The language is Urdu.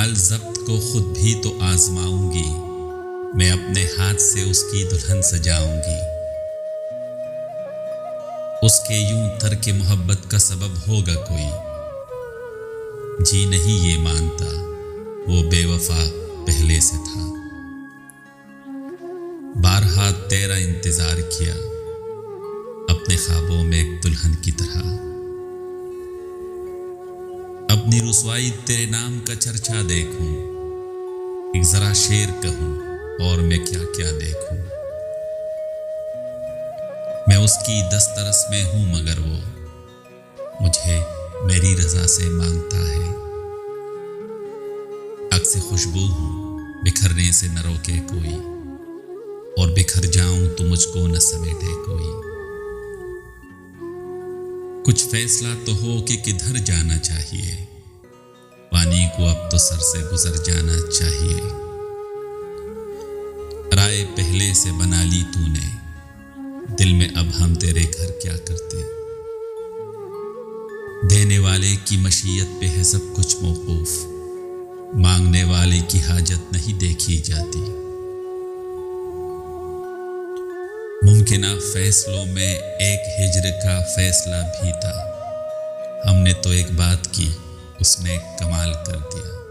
حال ضبط کو خود بھی تو آزماؤں گی، میں اپنے ہاتھ سے اس کی دلہن سجاؤں گی۔ اس کے یوں ترک محبت کا سبب ہوگا کوئی، جی نہیں یہ مانتا وہ بے وفا پہلے سے تھا۔ بارہا تیرا انتظار کیا اپنے خوابوں میں ایک دلہن کی طرح، اپنی رسوائی تیرے نام کا چرچا دیکھوں، ایک ذرا شعر کہوں اور میں کیا کیا دیکھوں۔ میں اس کی دسترس میں ہوں مگر وہ مجھے میری رضا سے مانگتا ہے۔ عکس خوشبو ہوں بکھرنے سے نہ روکے کوئی، اور بکھر جاؤں تو مجھ کو نہ سمیٹے کوئی۔ کچھ فیصلہ تو ہو کہ کدھر جانا چاہیے، پانی کو اب تو سر سے گزر جانا چاہیے۔ رائے پہلے سے بنا لی تو نے، دل میں اب ہم تیرے گھر کیا کرتے۔ دینے والے کی مشیت پہ ہے سب کچھ موقوف، مانگنے والے کی حاجت نہیں دیکھی جاتی۔ ممکنہ فیصلوں میں ایک ہجر کا فیصلہ بھی تھا، ہم نے تو ایک بات کی اس نے کمال کر دیا۔